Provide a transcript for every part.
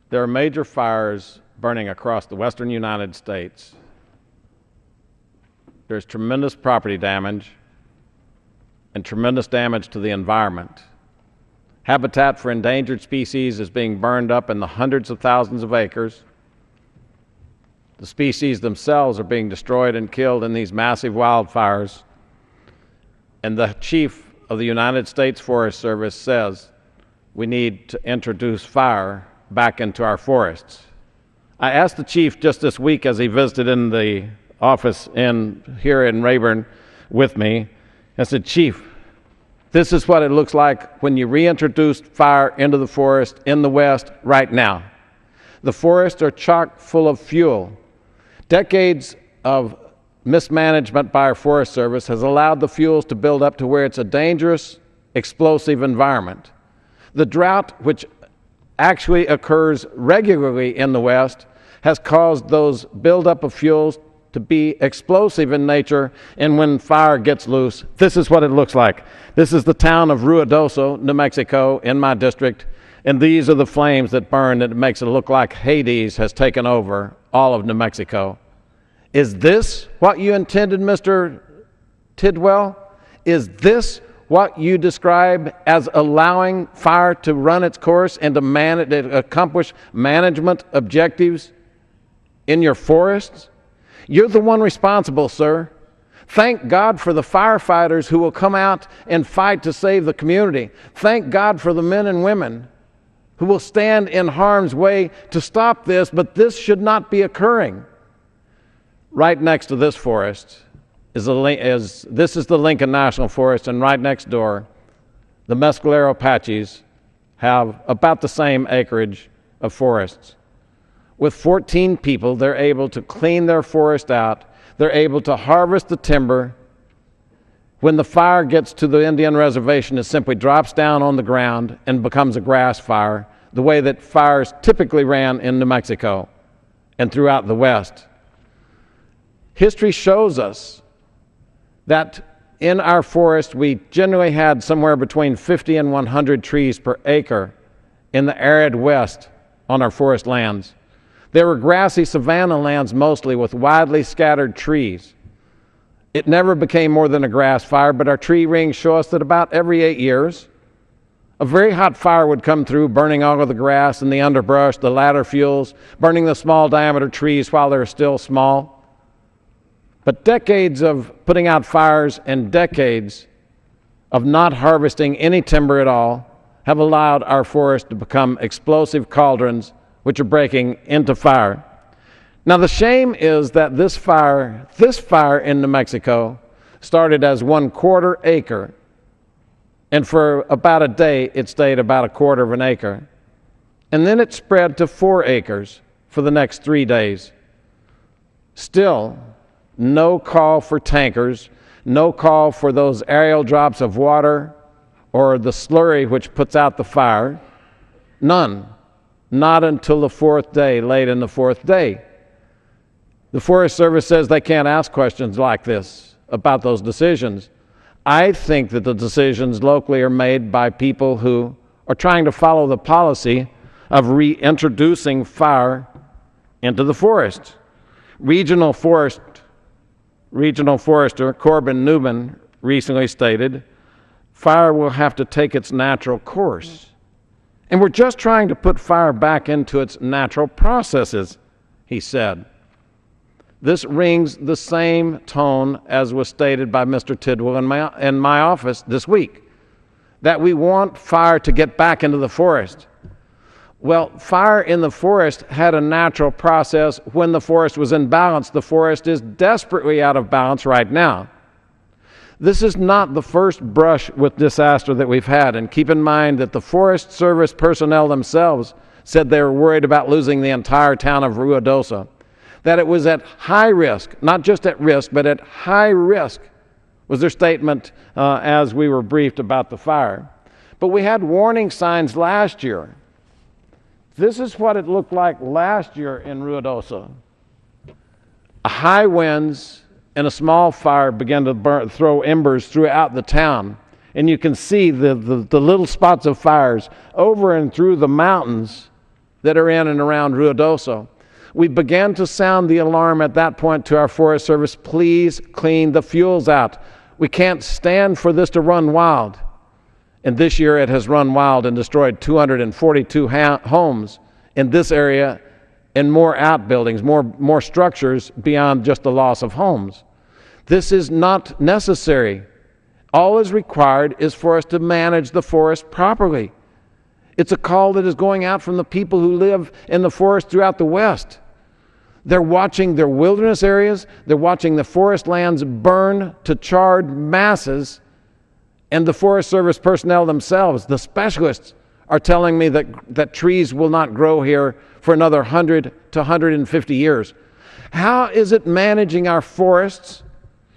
There are major fires burning across the western United States. There's tremendous property damage and tremendous damage to the environment. Habitat for endangered species is being burned up in the hundreds of thousands of acres. The species themselves are being destroyed and killed in these massive wildfires. And the chief of the United States Forest Service says we need to introduce fire back into our forests. I asked the chief just this week as he visited in the office here in Rayburn with me. I said, Chief, this is what it looks like when you reintroduce fire into the forest in the West right now. The forests are chock full of fuel. Decades of mismanagement by our Forest Service has allowed the fuels to build up to where it's a dangerous, explosive environment. The drought, which actually occurs regularly in the West, has caused those buildup of fuels to be explosive in nature, and when fire gets loose, this is what it looks like. This is the town of Ruidoso, New Mexico, in my district, and these are the flames that burn, and it makes it look like Hades has taken over all of New Mexico. Is this what you intended, Mr. Tidwell? Is this what you describe as allowing fire to run its course and to accomplish management objectives in your forests? You're the one responsible, sir. Thank God for the firefighters who will come out and fight to save the community. Thank God for the men and women who will stand in harm's way to stop this, but this should not be occurring. Right next to this forest this is the Lincoln National Forest, and right next door, the Mescalero Apaches have about the same acreage of forests. With 14 people, they're able to clean their forest out. They're able to harvest the timber. When the fire gets to the Indian reservation, it simply drops down on the ground and becomes a grass fire, the way that fires typically ran in New Mexico and throughout the West. History shows us that in our forest, we generally had somewhere between 50 and 100 trees per acre in the arid West on our forest lands. There were grassy savanna lands mostly with widely scattered trees. It never became more than a grass fire, but our tree rings show us that about every 8 years, a very hot fire would come through, burning all of the grass and the underbrush, the ladder fuels, burning the small diameter trees while they're still small. But decades of putting out fires and decades of not harvesting any timber at all have allowed our forests to become explosive cauldrons which are breaking into fire. Now the shame is that this fire in New Mexico started as 1/4 acre, and for about a day it stayed about 1/4 of an acre. And then it spread to 4 acres for the next 3 days. Still, no call for tankers, no call for those aerial drops of water or the slurry which puts out the fire. None. Not until the 4th day, late in the 4th day. The Forest Service says they can't ask questions like this about those decisions. I think that the decisions locally are made by people who are trying to follow the policy of reintroducing fire into the forest. Regional Forester Corbin Newman recently stated, fire will have to take its natural course. And we're just trying to put fire back into its natural processes, he said. This rings the same tone as was stated by Mr. Tidwell in my office this week, that we want fire to get back into the forest. Well, fire in the forest had a natural process when the forest was in balance. The forest is desperately out of balance right now. This is not the first brush with disaster that we've had, and keep in mind that the Forest Service personnel themselves said they were worried about losing the entire town of Ruidoso, that it was at high risk, not just at risk, but at high risk was their statement as we were briefed about the fire. But we had warning signs last year. This is what it looked like last year in Ruidoso. High winds and a small fire began to throw embers throughout the town. And you can see the little spots of fires over and through the mountains that are in and around Ruidoso. We began to sound the alarm at that point to our Forest Service, please clean the fuels out. We can't stand for this to run wild. And this year it has run wild and destroyed 242 homes in this area and more outbuildings, more structures beyond just the loss of homes. This is not necessary. All is required is for us to manage the forest properly. It's a call that is going out from the people who live in the forest throughout the West. They're watching their wilderness areas, they're watching the forest lands burn to charred masses, and the Forest Service personnel themselves, the specialists, are telling me that trees will not grow here for another 100 to 150 years. How is it managing our forests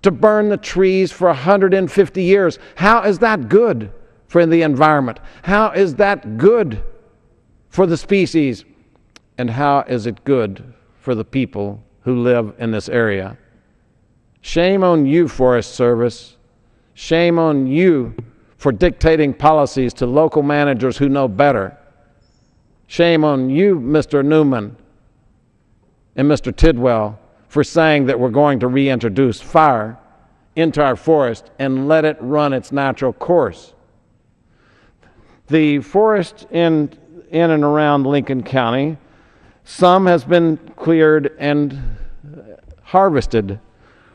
to burn the trees for 150 years? How is that good for the environment? How is that good for the species? And how is it good for the people who live in this area? Shame on you, Forest Service. Shame on you for dictating policies to local managers who know better. Shame on you, Mr. Newman and Mr. Tidwell, for saying that we're going to reintroduce fire into our forest and let it run its natural course. The forest in and around Lincoln County, some has been cleared and harvested.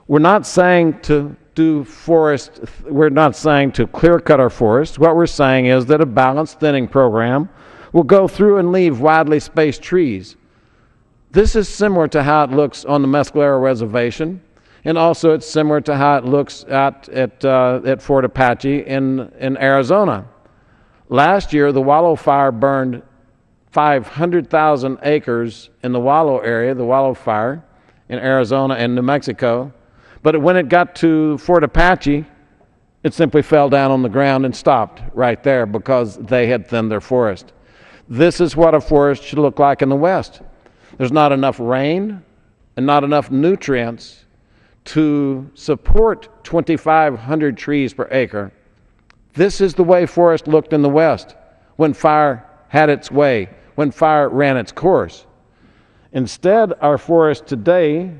We're not saying to we're not saying to clear cut our forests. What we're saying is that a balanced thinning program will go through and leave widely spaced trees. This is similar to how it looks on the Mescalero Reservation, and also it's similar to how it looks at Fort Apache in Arizona. Last year, the Wallow Fire burned 500,000 acres in the Wallow area, the Wallow Fire in Arizona and New Mexico. But when it got to Fort Apache, it simply fell down on the ground and stopped right there because they had thinned their forest. This is what a forest should look like in the West. There's not enough rain and not enough nutrients to support 2,500 trees per acre. This is the way forest looked in the West when fire had its way, when fire ran its course. Instead, our forests today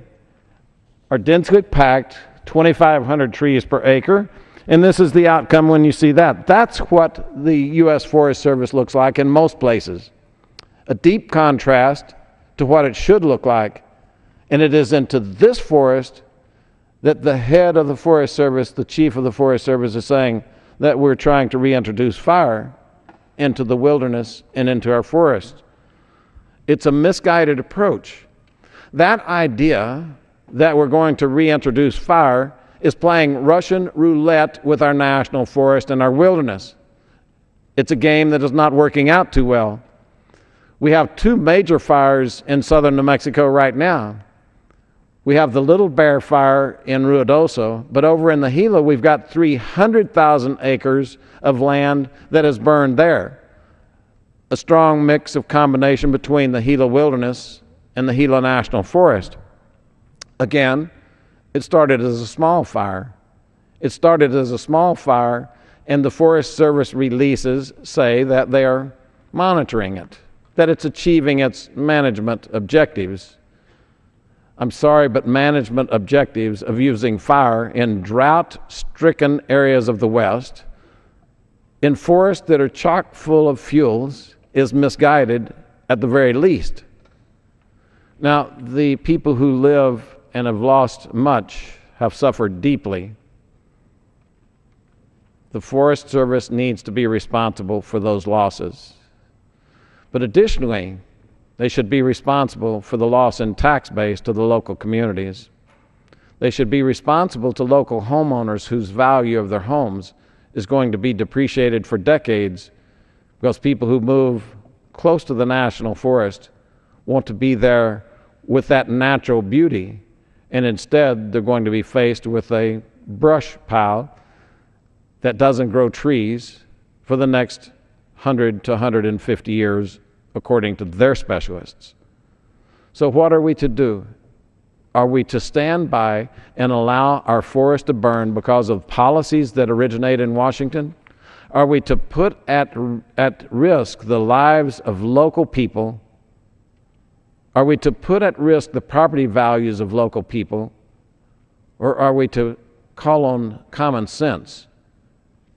are densely packed, 2,500 trees per acre, and this is the outcome when you see that. That's what the U.S. Forest Service looks like in most places. A deep contrast to what it should look like, and it is into this forest that the head of the Forest Service, the chief of the Forest Service, is saying that we're trying to reintroduce fire into the wilderness and into our forests. It's a misguided approach. That idea that we're going to reintroduce fire is playing Russian roulette with our national forest and our wilderness. It's a game that is not working out too well. We have two major fires in southern New Mexico right now. We have the Little Bear Fire in Ruidoso, but over in the Gila we've got 300,000 acres of land that is burned there. A strong mix of combination between the Gila Wilderness and the Gila National Forest. Again, it started as a small fire. It started as a small fire, and the Forest Service releases say that they are monitoring it, that it's achieving its management objectives. I'm sorry, but management objectives of using fire in drought-stricken areas of the West, in forests that are chock full of fuels, is misguided at the very least. Now, the people who live and have lost much have suffered deeply. The Forest Service needs to be responsible for those losses. But additionally, they should be responsible for the loss in tax base to the local communities. They should be responsible to local homeowners whose value of their homes is going to be depreciated for decades because people who move close to the national forest want to be there with that natural beauty, and instead they're going to be faced with a brush pile that doesn't grow trees for the next 100 to 150 years, according to their specialists. So what are we to do? Are we to stand by and allow our forest to burn because of policies that originate in Washington? Are we to put at risk the lives of local people Are we to put at risk the property values of local people, or are we to call on common sense?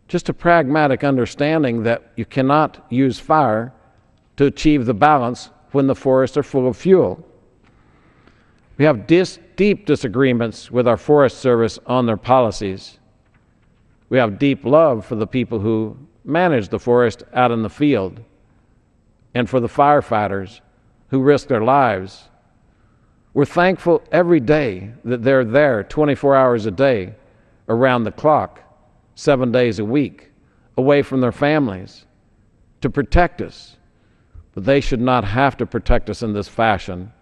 Just a pragmatic understanding that you cannot use fire to achieve the balance when the forests are full of fuel. We have deep disagreements with our Forest Service on their policies. We have deep love for the people who manage the forest out in the field and for the firefighters who risk their lives. We're thankful every day that they're there 24 hours a day, around the clock, 7 days a week, away from their families, to protect us. But they should not have to protect us in this fashion.